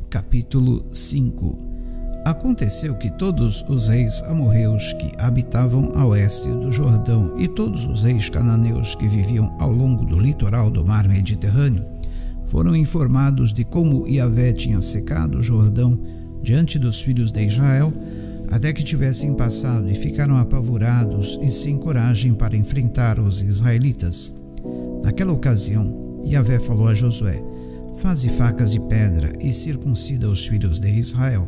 Capítulo 5. Aconteceu que todos os reis amorreus que habitavam a oeste do Jordão e todos os reis cananeus que viviam ao longo do litoral do mar Mediterrâneo foram informados de como Yahvé tinha secado o Jordão diante dos filhos de Israel, até que tivessem passado, e ficaram apavorados e sem coragem para enfrentar os israelitas. Naquela ocasião, Yahvé falou a Josué: faze facas de pedra e circuncida os filhos de Israel.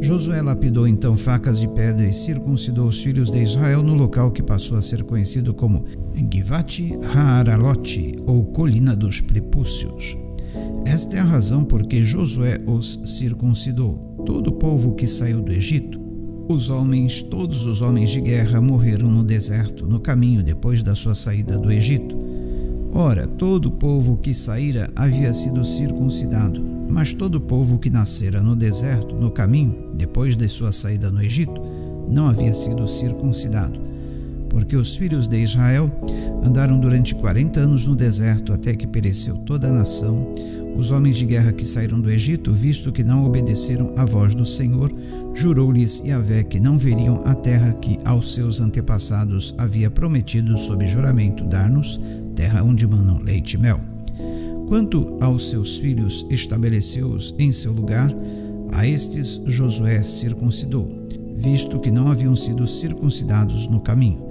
Josué lapidou então facas de pedra e circuncidou os filhos de Israel no local que passou a ser conhecido como Givat Haaralote, ou Colina dos Prepúcios. Esta é a razão por que Josué os circuncidou. Todo o povo que saiu do Egito, todos os homens de guerra morreram no deserto, no caminho depois da sua saída do Egito. Ora, todo o povo que saíra havia sido circuncidado, mas todo o povo que nascera no deserto, no caminho, depois de sua saída no Egito, não havia sido circuncidado, porque os filhos de Israel andaram durante 40 anos no deserto, até que pereceu toda a nação. Os homens de guerra que saíram do Egito, visto que não obedeceram à voz do Senhor, jurou-lhes Yahvé que não veriam a terra que aos seus antepassados havia prometido sob juramento dar-nos, terra onde manam leite e mel. Quanto aos seus filhos, estabeleceu-os em seu lugar, a estes Josué circuncidou, visto que não haviam sido circuncidados no caminho.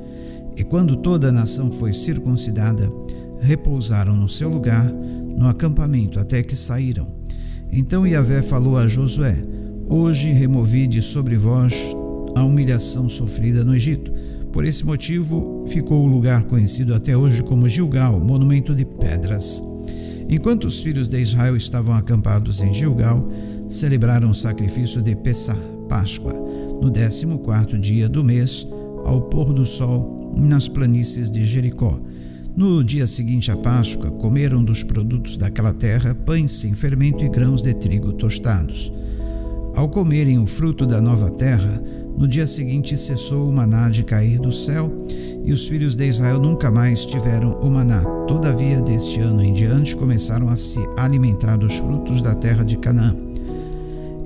E quando toda a nação foi circuncidada, repousaram no seu lugar, no acampamento, até que saíram. Então Yahvé falou a Josué: hoje removi de sobre vós a humilhação sofrida no Egito. Por esse motivo ficou o lugar conhecido até hoje como Gilgal, monumento de pedras. Enquanto os filhos de Israel estavam acampados em Gilgal, celebraram o sacrifício de Pessah, Páscoa, no 14º dia do mês, ao pôr do sol, nas planícies de Jericó. No dia seguinte à Páscoa, comeram dos produtos daquela terra pães sem fermento e grãos de trigo tostados. Ao comerem o fruto da nova terra, no dia seguinte cessou o maná de cair do céu, e os filhos de Israel nunca mais tiveram o maná. Todavia, deste ano em diante, começaram a se alimentar dos frutos da terra de Canaã.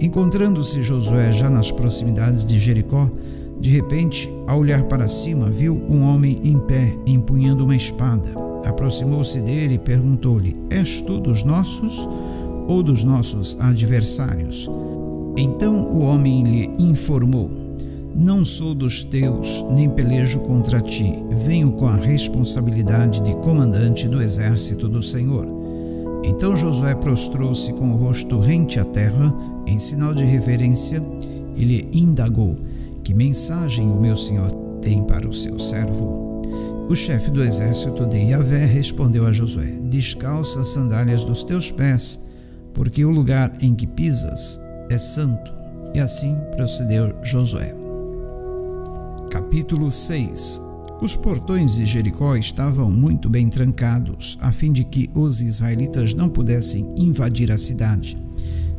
Encontrando-se Josué já nas proximidades de Jericó, de repente, ao olhar para cima, viu um homem em pé, empunhando uma espada. Aproximou-se dele e perguntou-lhe: és tu dos nossos ou dos nossos adversários? Então o homem lhe informou: não sou dos teus, nem pelejo contra ti. Venho com a responsabilidade de comandante do exército do Senhor. Então Josué prostrou-se com o rosto rente à terra, em sinal de reverência, e lhe indagou: que mensagem o meu senhor tem para o seu servo? O chefe do exército de Yahvé respondeu a Josué: descalça as sandálias dos teus pés, porque o lugar em que pisas é santo. E assim procedeu Josué. Capítulo 6. Os portões de Jericó estavam muito bem trancados, a fim de que os israelitas não pudessem invadir a cidade.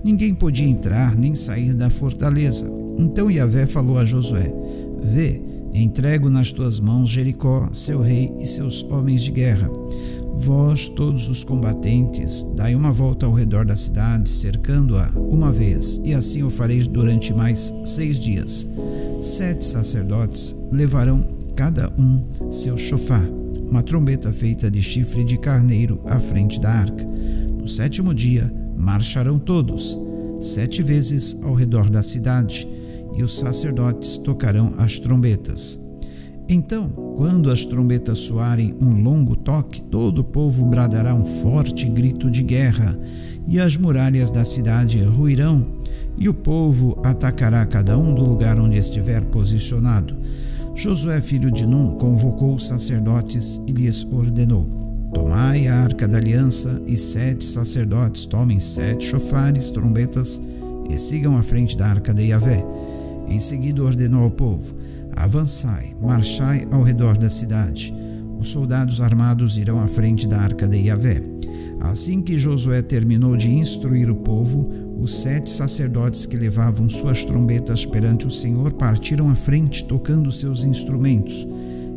Ninguém podia entrar nem sair da fortaleza. Então Yahvé falou a Josué: vê, entrego nas tuas mãos Jericó, seu rei e seus homens de guerra. Vós, todos os combatentes, dai uma volta ao redor da cidade, cercando-a uma vez, e assim o fareis durante mais 6 dias. 7 sacerdotes levarão cada um seu chofar, uma trombeta feita de chifre de carneiro à frente da arca. No 7º dia, marcharão todos, 7 vezes ao redor da cidade, e os sacerdotes tocarão as trombetas. Então, quando as trombetas soarem um longo toque, todo o povo bradará um forte grito de guerra, e as muralhas da cidade ruirão, e o povo atacará cada um do lugar onde estiver posicionado. Josué, filho de Num, convocou os sacerdotes e lhes ordenou: tomai a arca da aliança, e 7 sacerdotes tomem 7 chofares, trombetas, e sigam à frente da arca de Yahvé. Em seguida ordenou ao povo: avançai, marchai ao redor da cidade. Os soldados armados irão à frente da arca de Yahvé. Assim que Josué terminou de instruir o povo, os 7 sacerdotes que levavam suas trombetas perante o Senhor partiram à frente, tocando seus instrumentos,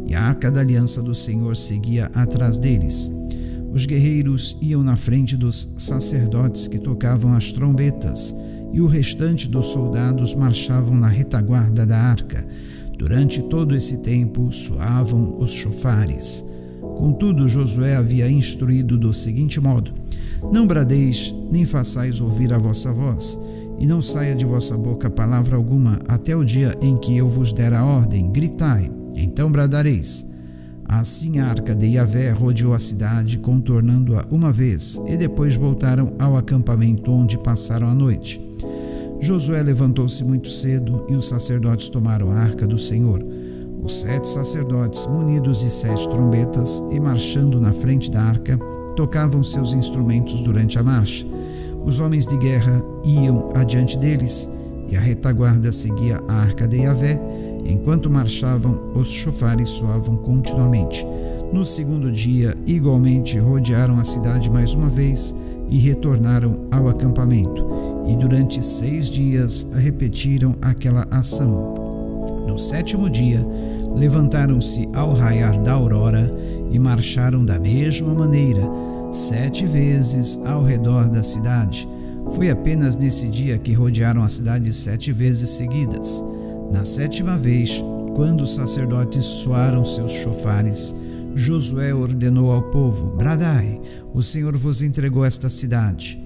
e a arca da aliança do Senhor seguia atrás deles. Os guerreiros iam na frente dos sacerdotes que tocavam as trombetas, e o restante dos soldados marchavam na retaguarda da arca. Durante todo esse tempo soavam os chofares. Contudo, Josué havia instruído do seguinte modo: não bradeis, nem façais ouvir a vossa voz, e não saia de vossa boca palavra alguma, até o dia em que eu vos der a ordem. Gritai, então bradareis. Assim a arca de Yahvé rodeou a cidade, contornando-a uma vez, e depois voltaram ao acampamento onde passaram a noite. Josué levantou-se muito cedo, e os sacerdotes tomaram a arca do Senhor. Os 7 sacerdotes, munidos de 7 trombetas e marchando na frente da arca, tocavam seus instrumentos durante a marcha. Os homens de guerra iam adiante deles, e a retaguarda seguia a arca de Yahvé. Enquanto marchavam, os chofares soavam continuamente. No segundo dia, igualmente, rodearam a cidade mais uma vez e retornaram ao acampamento. E durante 6 dias repetiram aquela ação. No 7º dia, levantaram-se ao raiar da aurora e marcharam da mesma maneira, 7 vezes ao redor da cidade. Foi apenas nesse dia que rodearam a cidade 7 vezes seguidas. Na 7ª vez, quando os sacerdotes soaram seus chofares, Josué ordenou ao povo: bradai, o Senhor vos entregou esta cidade.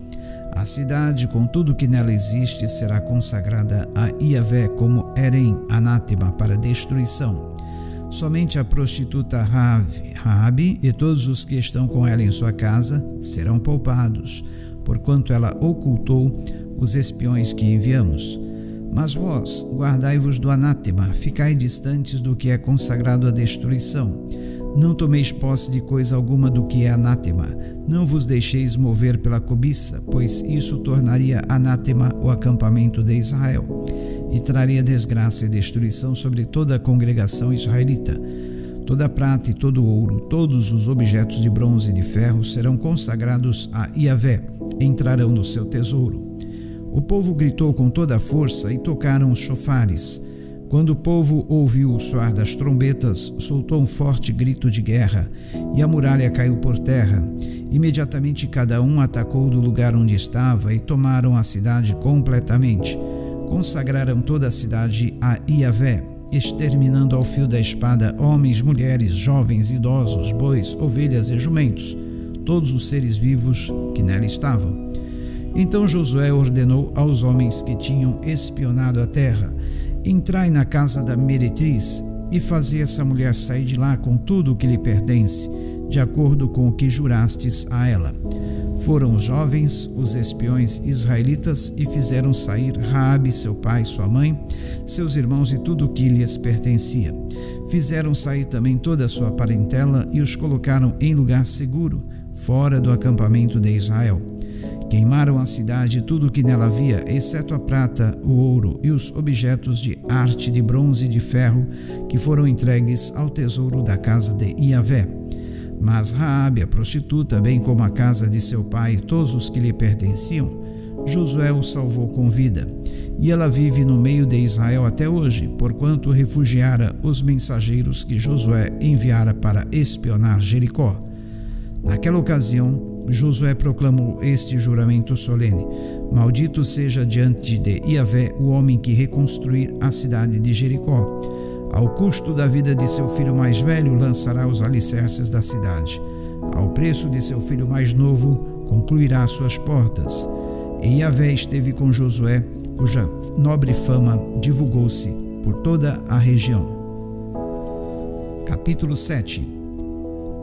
A cidade, com tudo que nela existe, será consagrada a Yahvé como Herem, anátema, para destruição. Somente a prostituta Raabe e todos os que estão com ela em sua casa serão poupados, porquanto ela ocultou os espiões que enviamos. Mas vós, guardai-vos do anátema, ficai distantes do que é consagrado à destruição. Não tomeis posse de coisa alguma do que é anátema. Não vos deixeis mover pela cobiça, pois isso tornaria anátema o acampamento de Israel, e traria desgraça e destruição sobre toda a congregação israelita. Toda a prata e todo o ouro, todos os objetos de bronze e de ferro serão consagrados a Yahvé, entrarão no seu tesouro. O povo gritou com toda a força e tocaram os chofares. Quando o povo ouviu o soar das trombetas, soltou um forte grito de guerra, e a muralha caiu por terra. Imediatamente cada um atacou do lugar onde estava e tomaram a cidade completamente. Consagraram toda a cidade a Yahvé, exterminando ao fio da espada homens, mulheres, jovens, idosos, bois, ovelhas e jumentos, todos os seres vivos que nela estavam. Então Josué ordenou aos homens que tinham espionado a terra: entrai na casa da meretriz e fazei essa mulher sair de lá com tudo o que lhe pertence, de acordo com o que jurastes a ela. Foram os jovens, os espiões israelitas, e fizeram sair Raabe, seu pai, sua mãe, seus irmãos e tudo o que lhes pertencia. Fizeram sair também toda a sua parentela e os colocaram em lugar seguro, fora do acampamento de Israel. Queimaram a cidade e tudo o que nela havia, exceto a prata, o ouro e os objetos de arte de bronze e de ferro que foram entregues ao tesouro da casa de Yahvé. Mas Raabe, a prostituta, bem como a casa de seu pai e todos os que lhe pertenciam, Josué o salvou com vida. E ela vive no meio de Israel até hoje, porquanto refugiara os mensageiros que Josué enviara para espionar Jericó. Naquela ocasião, Josué proclamou este juramento solene: maldito seja diante de Yahvé o homem que reconstruir a cidade de Jericó. Ao custo da vida de seu filho mais velho lançará os alicerces da cidade. Ao preço de seu filho mais novo concluirá suas portas. E Yahvé esteve com Josué, cuja nobre fama divulgou-se por toda a região. Capítulo 7.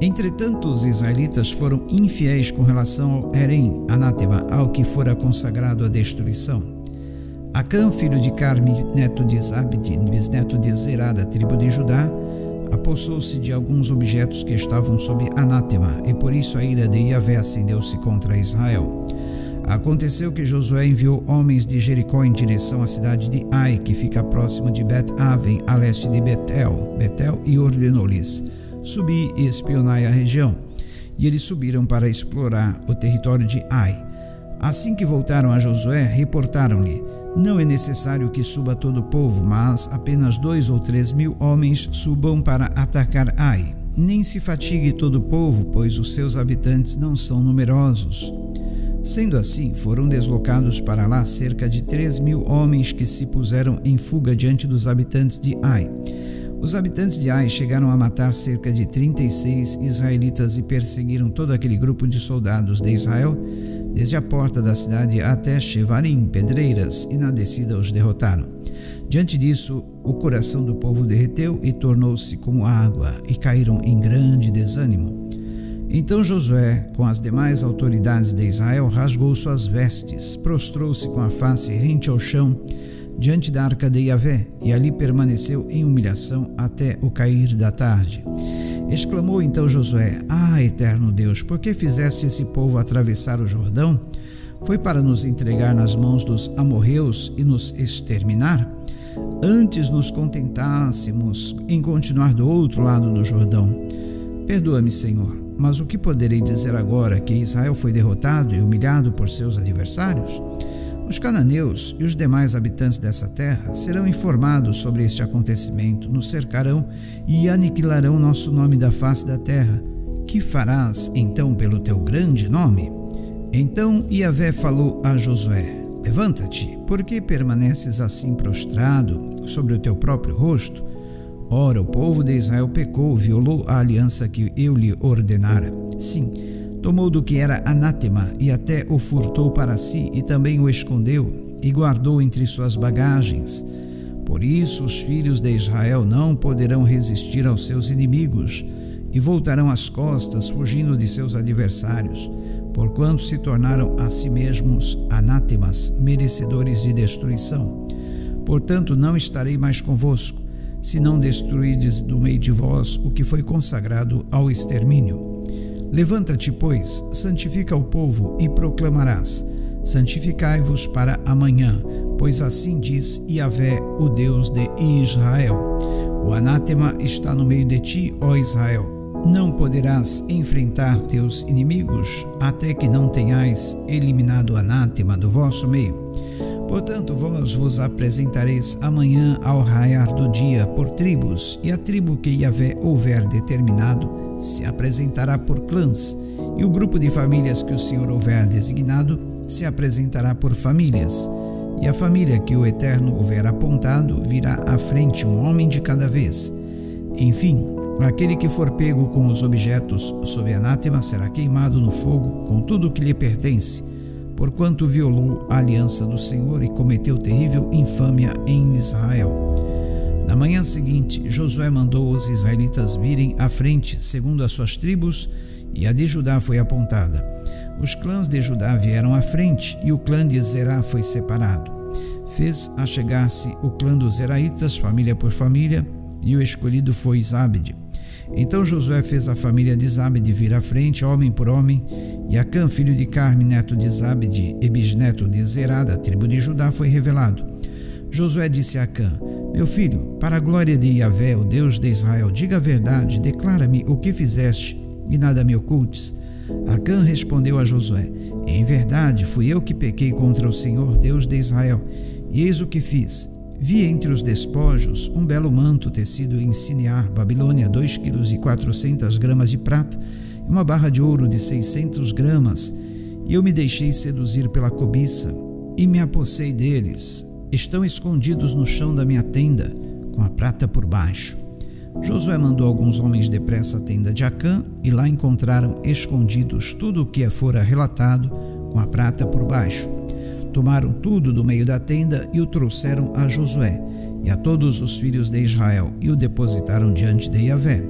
Entretanto, os israelitas foram infiéis com relação ao Herem, anátema, ao que fora consagrado à destruição. Acã, filho de Carmi, neto de Zabdi, bisneto de Zerá, da tribo de Judá, apossou-se de alguns objetos que estavam sob anátema, e por isso a ira de Yahvé acendeu-se contra Israel. Aconteceu que Josué enviou homens de Jericó em direção à cidade de Ai, que fica próximo de Bet-Aven, a leste de Betel, e ordenou-lhes: subi e espionai a região. E eles subiram para explorar o território de Ai. Assim que voltaram a Josué, reportaram-lhe: não é necessário que suba todo o povo, mas apenas 2 ou 3 mil homens subam para atacar Ai. nem se fatigue todo o povo, pois os seus habitantes não são numerosos. Sendo assim, foram deslocados para lá cerca de 3.000 homens que se puseram em fuga diante dos habitantes de Ai. Os habitantes de Ai chegaram a matar cerca de 36 israelitas e perseguiram todo aquele grupo de soldados de Israel, desde a porta da cidade até Shevarim, pedreiras, e na descida os derrotaram. Diante disso, o coração do povo derreteu e tornou-se como água, e caíram em grande desânimo. Então Josué, com as demais autoridades de Israel, rasgou suas vestes, prostrou-se com a face rente ao chão, diante da arca de Yahvé, e ali permaneceu em humilhação até o cair da tarde. Exclamou então Josué: Ah, eterno Deus, por que fizeste esse povo atravessar o Jordão? Foi para nos entregar nas mãos dos amorreus e nos exterminar? Antes nos contentássemos em continuar do outro lado do Jordão. Perdoa-me, Senhor, mas o que poderei dizer agora que Israel foi derrotado e humilhado por seus adversários? Os cananeus e os demais habitantes dessa terra serão informados sobre este acontecimento, nos cercarão e aniquilarão nosso nome da face da terra. Que farás então pelo teu grande nome? Então Yahvé falou a Josué: Levanta-te, por que permaneces assim prostrado sobre o teu próprio rosto? Ora, o povo de Israel pecou, violou a aliança que eu lhe ordenara. Sim, tomou do que era anátema e até o furtou para si e também o escondeu e guardou entre suas bagagens. Por isso os filhos de Israel não poderão resistir aos seus inimigos e voltarão as costas fugindo de seus adversários, porquanto se tornaram a si mesmos anátemas, merecedores de destruição. Portanto, não estarei mais convosco, se não destruirdes do meio de vós o que foi consagrado ao extermínio. Levanta-te, pois, santifica o povo e proclamarás: santificai-vos para amanhã, pois assim diz Yahvé, o Deus de Israel. O anátema está no meio de ti, ó Israel. Não poderás enfrentar teus inimigos até que não tenhais eliminado o anátema do vosso meio. Portanto, vós vos apresentareis amanhã ao raiar do dia por tribos, e a tribo que Yahvé houver determinado se apresentará por clãs, e o grupo de famílias que o Senhor houver designado se apresentará por famílias, e a família que o Eterno houver apontado virá à frente, um homem de cada vez. Enfim, aquele que for pego com os objetos sob anátema será queimado no fogo com tudo o que lhe pertence, porquanto violou a aliança do Senhor e cometeu terrível infâmia em Israel. Na manhã seguinte, Josué mandou os israelitas virem à frente, segundo as suas tribos, e a de Judá foi apontada. Os clãs de Judá vieram à frente, e o clã de Zerá foi separado. Fez achegar-se o clã dos Zeraitas, família por família, e o escolhido foi Zabde. Então Josué fez a família de Zabde vir à frente, homem por homem, e Acã, filho de Carme, neto de Zabde e bisneto de Zerá, da tribo de Judá, foi revelado. Josué disse a Acã: Meu filho, para a glória de Yahvé, o Deus de Israel, diga a verdade, declara-me o que fizeste, e nada me ocultes. Acã respondeu a Josué: Em verdade, fui eu que pequei contra o Senhor, Deus de Israel, e eis o que fiz. Vi entre os despojos um belo manto tecido em Sinear, Babilônia, 2,4 kg de prata, e uma barra de ouro de 600 gramas, e eu me deixei seduzir pela cobiça, e me apossei deles. Estão escondidos no chão da minha tenda, com a prata por baixo. Josué mandou alguns homens depressa à tenda de Acã, e lá encontraram escondidos tudo o que fora relatado, com a prata por baixo. Tomaram tudo do meio da tenda e o trouxeram a Josué e a todos os filhos de Israel, e o depositaram diante de Yahvé.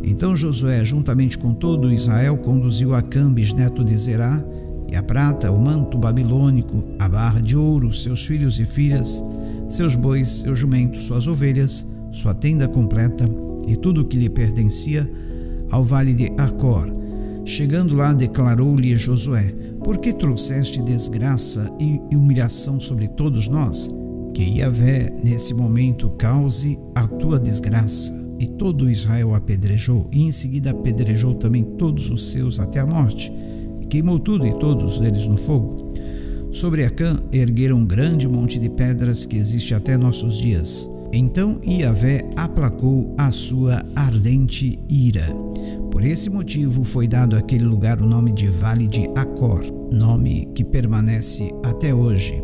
Então Josué, juntamente com todo Israel, conduziu Acã, bisneto de Zerá, e a prata, o manto babilônico, a barra de ouro, seus filhos e filhas, seus bois, seus jumentos, suas ovelhas, sua tenda completa e tudo o que lhe pertencia, ao vale de Acor. Chegando lá, declarou-lhe Josué: Por que trouxeste desgraça e humilhação sobre todos nós? Que Yahvé, nesse momento, cause a tua desgraça. E todo Israel apedrejou, e em seguida apedrejou também todos os seus até a morte, e queimou tudo e todos eles no fogo. Sobre Acã ergueram um grande monte de pedras que existe até nossos dias. Então Yahvé aplacou a sua ardente ira. Por esse motivo foi dado àquele lugar o nome de Vale de Acor, nome que permanece até hoje.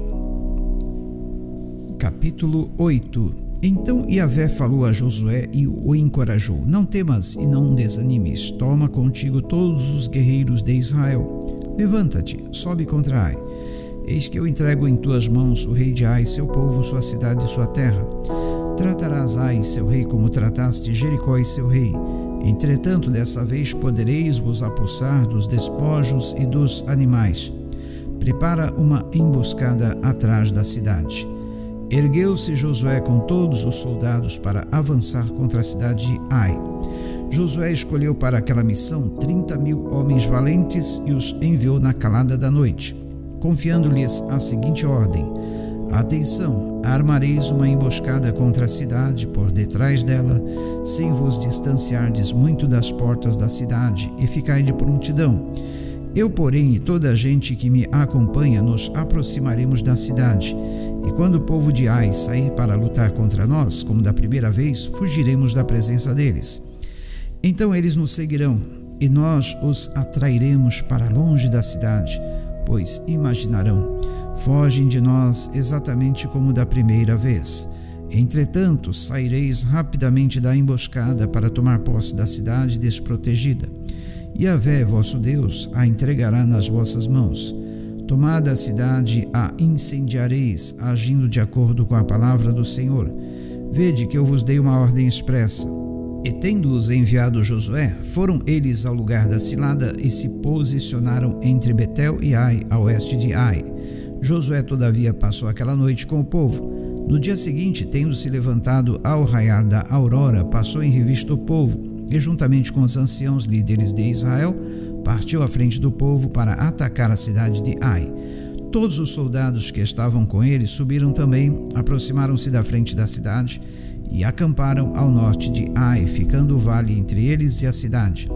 Capítulo 8. Então Yahvé falou a Josué e o encorajou: Não temas e não desanimes, toma contigo todos os guerreiros de Israel. Levanta-te, sobe contra Ai. Eis que eu entrego em tuas mãos o rei de Ai, seu povo, sua cidade e sua terra. Tratarás Ai, seu rei, como trataste Jericó e seu rei. Entretanto, dessa vez podereis vos apossar dos despojos e dos animais. Prepara uma emboscada atrás da cidade. Ergueu-se Josué com todos os soldados para avançar contra a cidade de Ai. Josué escolheu para aquela missão 30.000 homens valentes e os enviou na calada da noite, confiando-lhes a seguinte ordem: Atenção, armareis uma emboscada contra a cidade por detrás dela, sem vos distanciardes muito das portas da cidade, e ficai de prontidão. Eu, porém, e toda a gente que me acompanha nos aproximaremos da cidade, e quando o povo de Ai sair para lutar contra nós, como da primeira vez, fugiremos da presença deles. Então eles nos seguirão, e nós os atrairemos para longe da cidade, pois imaginarão: fogem de nós exatamente como da primeira vez. Entretanto, saireis rapidamente da emboscada para tomar posse da cidade desprotegida. Yahvé, vosso Deus, a entregará nas vossas mãos. Tomada a cidade, a incendiareis, agindo de acordo com a palavra do Senhor. Vede que eu vos dei uma ordem expressa. E tendo-os enviado Josué, foram eles ao lugar da cilada e se posicionaram entre Betel e Ai, a oeste de Ai. Josué, todavia, passou aquela noite com o povo. No dia seguinte, tendo-se levantado ao raiar da aurora, passou em revista o povo, e juntamente com os anciãos líderes de Israel, partiu à frente do povo para atacar a cidade de Ai. Todos os soldados que estavam com ele subiram também, aproximaram-se da frente da cidade e acamparam ao norte de Ai, ficando o vale entre eles e a cidade.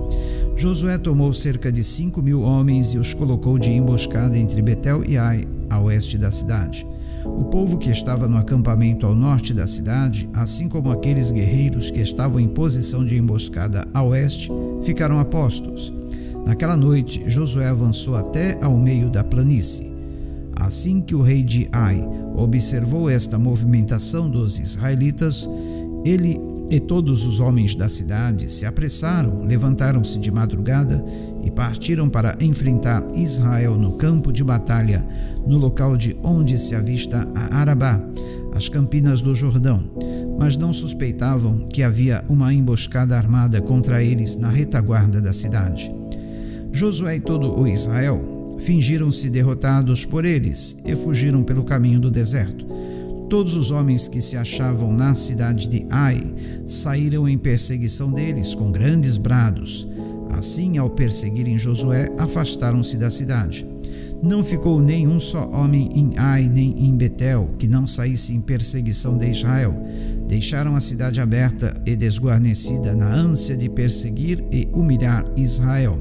Josué tomou cerca de 5.000 homens e os colocou de emboscada entre Betel e Ai, a oeste da cidade. O povo que estava no acampamento ao norte da cidade, assim como aqueles guerreiros que estavam em posição de emboscada a oeste, ficaram a postos. Naquela noite, Josué avançou até ao meio da planície. Assim que o rei de Ai observou esta movimentação dos israelitas, ele e todos os homens da cidade se apressaram, levantaram-se de madrugada e partiram para enfrentar Israel no campo de batalha, no local de onde se avista a Arabá, as campinas do Jordão, mas não suspeitavam que havia uma emboscada armada contra eles na retaguarda da cidade. Josué e todo o Israel fingiram-se derrotados por eles e fugiram pelo caminho do deserto. Todos os homens que se achavam na cidade de Ai saíram em perseguição deles com grandes brados. Assim, ao perseguirem Josué, afastaram-se da cidade. Não ficou nenhum só homem em Ai nem em Betel que não saísse em perseguição de Israel. Deixaram a cidade aberta e desguarnecida na ânsia de perseguir e humilhar Israel.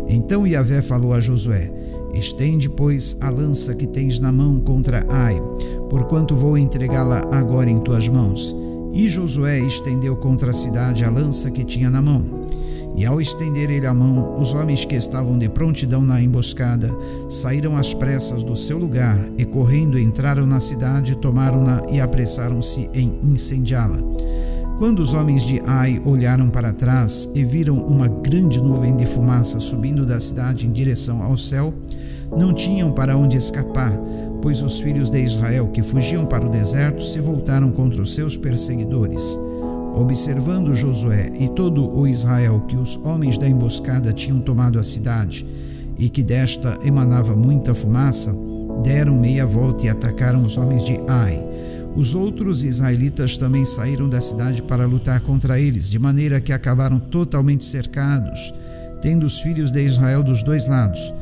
Então Yahvé falou a Josué: Estende, pois, a lança que tens na mão contra Ai, porquanto vou entregá-la agora em tuas mãos. E Josué estendeu contra a cidade a lança que tinha na mão. E ao estender ele a mão, os homens que estavam de prontidão na emboscada saíram às pressas do seu lugar e, correndo, entraram na cidade, tomaram-na e apressaram-se em incendiá-la. Quando os homens de Ai olharam para trás e viram uma grande nuvem de fumaça subindo da cidade em direção ao céu, não tinham para onde escapar, pois os filhos de Israel que fugiam para o deserto se voltaram contra os seus perseguidores. Observando Josué e todo o Israel que os homens da emboscada tinham tomado a cidade e que desta emanava muita fumaça, deram meia volta e atacaram os homens de Ai. Os outros israelitas também saíram da cidade para lutar contra eles, de maneira que acabaram totalmente cercados, tendo os filhos de Israel dos dois lados.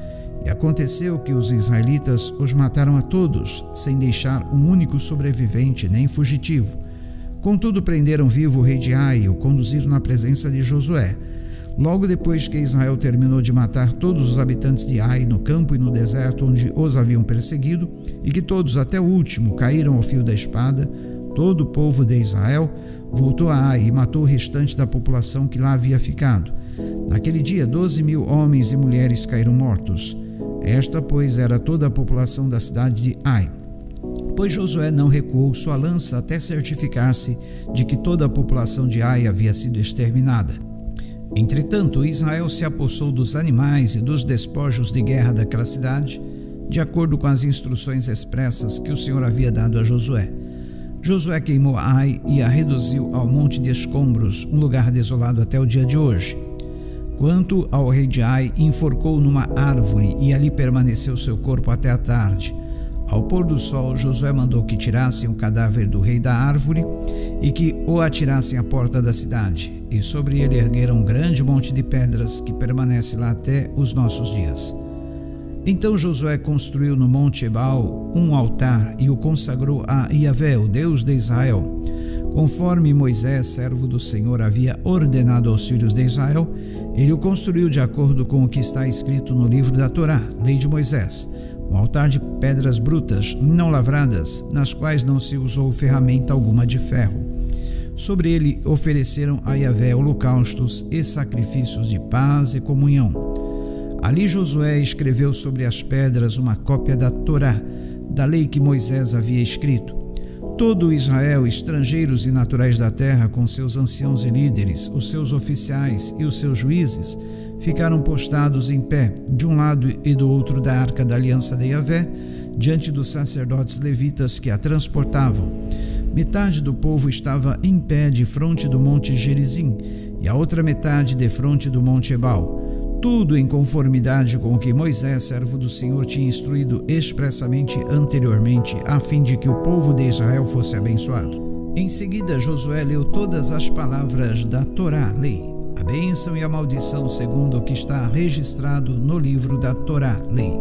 E aconteceu que os israelitas os mataram a todos, sem deixar um único sobrevivente nem fugitivo. Contudo, prenderam vivo o rei de Ai e o conduziram na presença de Josué. Logo depois que Israel terminou de matar todos os habitantes de Ai no campo e no deserto onde os haviam perseguido, e que todos até o último caíram ao fio da espada, todo o povo de Israel voltou a Ai e matou o restante da população que lá havia ficado. Naquele dia, 12.000 homens e mulheres caíram mortos. Esta, pois, era toda a população da cidade de Ai. Pois Josué não recuou sua lança até certificar-se de que toda a população de Ai havia sido exterminada. Entretanto, Israel se apossou dos animais e dos despojos de guerra daquela cidade, de acordo com as instruções expressas que o Senhor havia dado a Josué. Josué queimou Ai e a reduziu ao monte de escombros, um lugar desolado até o dia de hoje. Quanto ao rei de Ai, enforcou numa árvore e ali permaneceu seu corpo até a tarde. Ao pôr do sol, Josué mandou que tirassem o cadáver do rei da árvore e que o atirassem à porta da cidade, e sobre ele ergueram um grande monte de pedras que permanece lá até os nossos dias. Então Josué construiu no monte Ebal um altar e o consagrou a Yahvé, o Deus de Israel. Conforme Moisés, servo do Senhor, havia ordenado aos filhos de Israel, ele o construiu de acordo com o que está escrito no livro da Torá, lei de Moisés, um altar de pedras brutas, não lavradas, nas quais não se usou ferramenta alguma de ferro. Sobre ele ofereceram a Yahvé holocaustos e sacrifícios de paz e comunhão. Ali Josué escreveu sobre as pedras uma cópia da Torá, da lei que Moisés havia escrito. Todo Israel, estrangeiros e naturais da terra, com seus anciãos e líderes, os seus oficiais e os seus juízes, ficaram postados em pé, de um lado e do outro da arca da aliança de Yahvé, diante dos sacerdotes levitas que a transportavam. Metade do povo estava em pé defronte do monte Gerizim, e a outra metade defronte do monte Ebal, tudo em conformidade com o que Moisés, servo do Senhor, tinha instruído expressamente anteriormente, a fim de que o povo de Israel fosse abençoado. Em seguida, Josué leu todas as palavras da Torá, lei, a bênção e a maldição, segundo o que está registrado no livro da Torá, lei.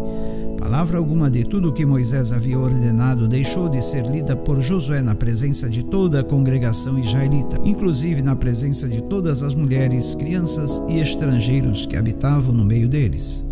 Palavra alguma de tudo o que Moisés havia ordenado deixou de ser lida por Josué na presença de toda a congregação israelita, inclusive na presença de todas as mulheres, crianças e estrangeiros que habitavam no meio deles.